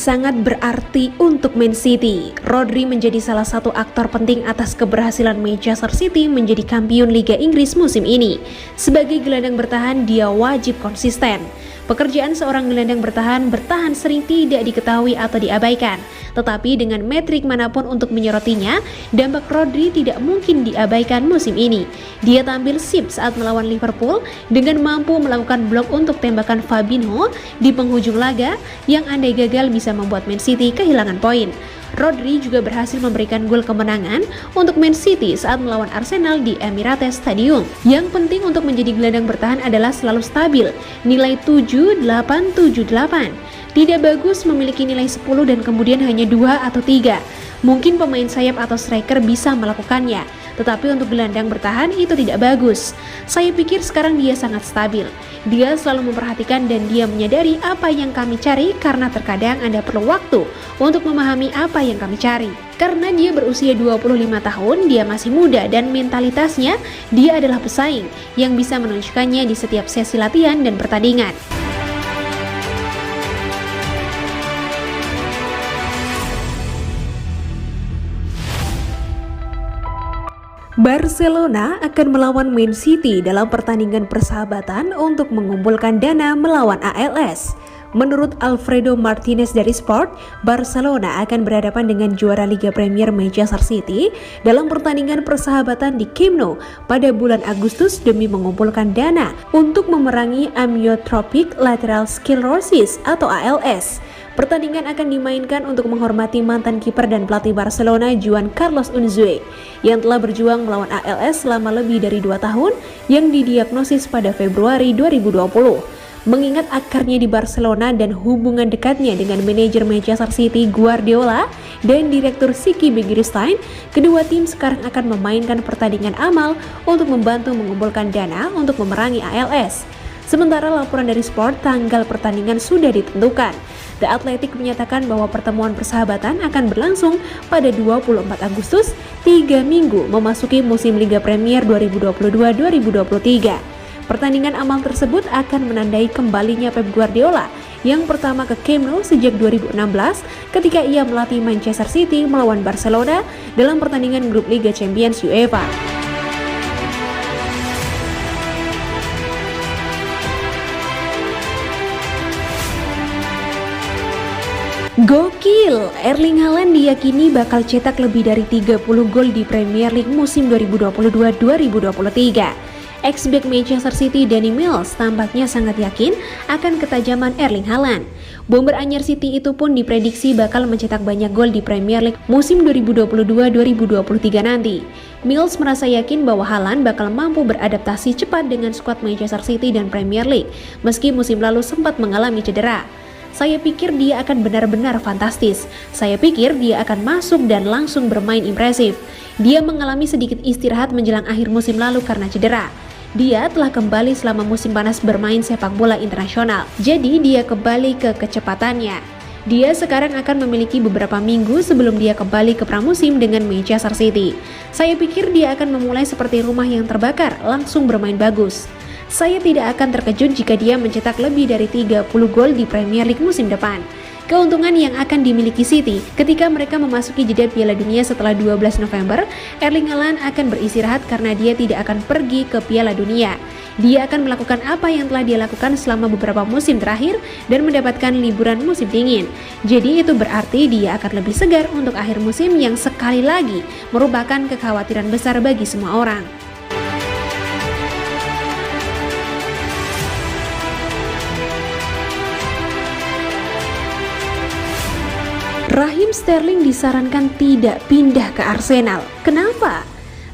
sangat berarti untuk Man City. Rodri menjadi salah satu aktor penting atas keberhasilan Manchester City menjadi kampiun Liga Inggris musim ini. Sebagai gelandang bertahan, dia wajib konsisten. Pekerjaan seorang gelandang bertahan sering tidak diketahui atau diabaikan. Tetapi dengan metrik manapun untuk menyerotinya, dampak Rodri tidak mungkin diabaikan musim ini. Dia tampil sip saat melawan Liverpool dengan mampu melakukan blok untuk tembakan Fabinho di penghujung laga yang andai gagal bisa membuat Man City kehilangan poin. Rodri juga berhasil memberikan gol kemenangan untuk Man City saat melawan Arsenal di Emirates Stadium. Yang penting untuk menjadi gelandang bertahan adalah selalu stabil, nilai 7-8-7-8. Tidak bagus memiliki nilai 10 dan kemudian hanya 2 atau 3. Mungkin pemain sayap atau striker bisa melakukannya, tetapi untuk gelandang bertahan itu tidak bagus. Saya pikir sekarang dia sangat stabil. Dia selalu memperhatikan dan dia menyadari apa yang kami cari karena terkadang Anda perlu waktu untuk memahami apa yang kami cari. Karena dia berusia 25 tahun, dia masih muda dan mentalitasnya dia adalah pesaing yang bisa menunjukkannya di setiap sesi latihan dan pertandingan. Barcelona akan melawan Man City dalam pertandingan persahabatan untuk mengumpulkan dana melawan ALS. Menurut Alfredo Martinez dari Sport, Barcelona akan berhadapan dengan juara Liga Premier Manchester City dalam pertandingan persahabatan di Camp Nou pada bulan Agustus demi mengumpulkan dana untuk memerangi amyotrophic lateral sclerosis atau ALS. Pertandingan akan dimainkan untuk menghormati mantan kiper dan pelatih Barcelona Joan Carlos Unzué yang telah berjuang melawan ALS selama lebih dari 2 tahun yang didiagnosis pada Februari 2020. Mengingat akarnya di Barcelona dan hubungan dekatnya dengan manajer Manchester City Guardiola dan direktur Siki Begiristain, kedua tim sekarang akan memainkan pertandingan amal untuk membantu mengumpulkan dana untuk memerangi ALS. Sementara laporan dari Sport, tanggal pertandingan sudah ditentukan. The Athletic menyatakan bahwa pertemuan persahabatan akan berlangsung pada 24 Agustus, 3 minggu memasuki musim Liga Premier 2022-2023. Pertandingan amal tersebut akan menandai kembalinya Pep Guardiola yang pertama ke Camp Nou sejak 2016 ketika ia melatih Manchester City melawan Barcelona dalam pertandingan grup Liga Champions UEFA. Gokil, Erling Haaland diyakini bakal cetak lebih dari 30 gol di Premier League musim 2022-2023. Ex-back Manchester City Danny Mills tampaknya sangat yakin akan ketajaman Erling Haaland. Bomber anyar City itu pun diprediksi bakal mencetak banyak gol di Premier League musim 2022-2023 nanti. Mills merasa yakin bahwa Haaland bakal mampu beradaptasi cepat dengan skuad Manchester City dan Premier League, meski musim lalu sempat mengalami cedera. Saya pikir dia akan benar-benar fantastis. Saya pikir dia akan masuk dan langsung bermain impresif. Dia mengalami sedikit istirahat menjelang akhir musim lalu karena cedera. Dia telah kembali selama musim panas bermain sepak bola internasional. Jadi dia kembali ke kecepatannya. Dia sekarang akan memiliki beberapa minggu sebelum dia kembali ke pramusim dengan Manchester City. Saya pikir dia akan memulai seperti rumah yang terbakar, langsung bermain bagus. Saya tidak akan terkejut jika dia mencetak lebih dari 30 gol di Premier League musim depan. Keuntungan yang akan dimiliki City ketika mereka memasuki jeda Piala Dunia setelah 12 November, Erling Haaland akan beristirahat karena dia tidak akan pergi ke Piala Dunia. Dia akan melakukan apa yang telah dia lakukan selama beberapa musim terakhir dan mendapatkan liburan musim dingin. Jadi itu berarti dia akan lebih segar untuk akhir musim yang sekali lagi merupakan kekhawatiran besar bagi semua orang. Raheem Sterling disarankan tidak pindah ke Arsenal. Kenapa?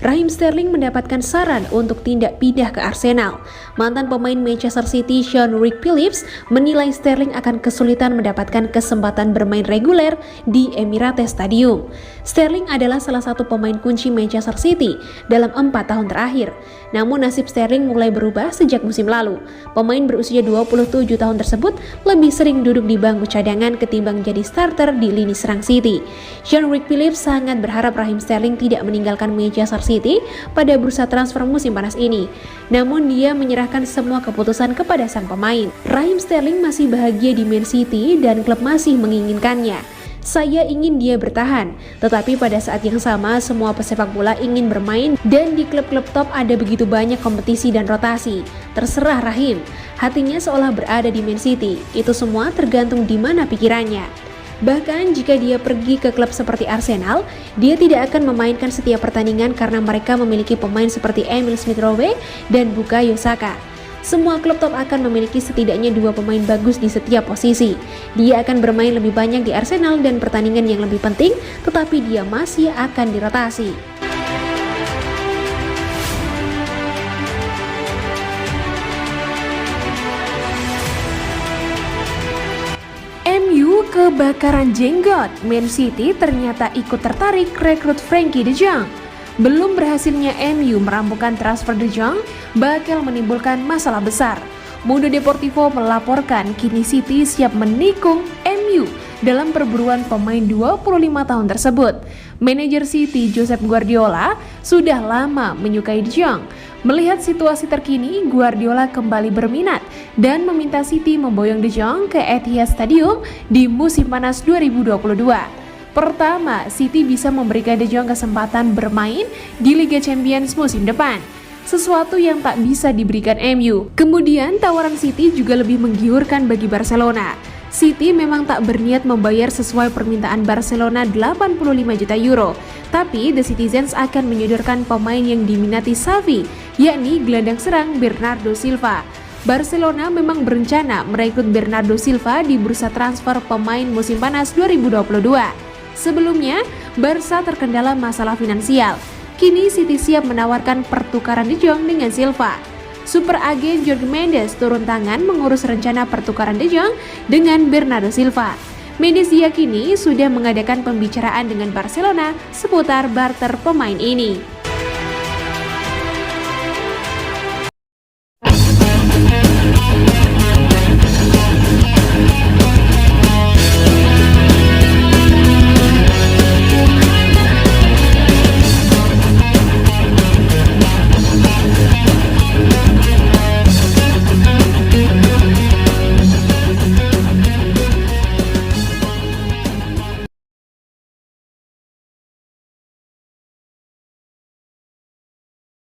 Raheem Sterling mendapatkan saran untuk tidak pindah ke Arsenal. Mantan pemain Manchester City Sean Wright-Phillips menilai Sterling akan kesulitan mendapatkan kesempatan bermain reguler di Emirates Stadium. Sterling adalah salah satu pemain kunci Manchester City dalam 4 tahun terakhir. Namun nasib Sterling mulai berubah sejak musim lalu. Pemain berusia 27 tahun tersebut lebih sering duduk di bangku cadangan ketimbang jadi starter di lini serang City. Sean Wright-Phillips sangat berharap Raheem Sterling tidak meninggalkan Manchester City pada bursa transfer musim panas ini. Namun dia menyerahkan semua keputusan kepada sang pemain. Raheem Sterling masih bahagia di Man City dan klub masih menginginkannya. Saya ingin dia bertahan, tetapi pada saat yang sama semua pesepak bola ingin bermain dan di klub-klub top ada begitu banyak kompetisi dan rotasi. Terserah Raheem, hatinya seolah berada di Man City, itu semua tergantung di mana pikirannya. Bahkan jika dia pergi ke klub seperti Arsenal, dia tidak akan memainkan setiap pertandingan karena mereka memiliki pemain seperti Emil Smith-Rowe dan Bukayo Saka. Semua klub top akan memiliki setidaknya 2 pemain bagus di setiap posisi. Dia akan bermain lebih banyak di Arsenal dan pertandingan yang lebih penting, tetapi dia masih akan dirotasi. MU kebakaran jenggot, Man City ternyata ikut tertarik rekrut Frenkie de Jong. Belum berhasilnya MU merampungkan transfer De Jong bakal menimbulkan masalah besar. Mundo Deportivo melaporkan kini City siap menikung MU dalam perburuan pemain 25 tahun tersebut. Manajer City Josep Guardiola sudah lama menyukai De Jong. Melihat situasi terkini, Guardiola kembali berminat dan meminta City memboyong De Jong ke Etihad Stadium di musim panas 2022. Pertama, City bisa memberikan De Jong kesempatan bermain di Liga Champions musim depan, sesuatu yang tak bisa diberikan MU. Kemudian tawaran City juga lebih menggiurkan bagi Barcelona. City memang tak berniat membayar sesuai permintaan Barcelona 85 juta euro, tapi The Citizens akan menyodorkan pemain yang diminati Xavi, yakni gelandang serang Bernardo Silva. Barcelona memang berencana merekrut Bernardo Silva di bursa transfer pemain musim panas 2022. Sebelumnya, Barca terkendala masalah finansial. Kini City siap menawarkan pertukaran De Jong dengan Silva. Super agen Jorge Mendes turun tangan mengurus rencana pertukaran De Jong dengan Bernardo Silva. Mendes diyakini sudah mengadakan pembicaraan dengan Barcelona seputar barter pemain ini.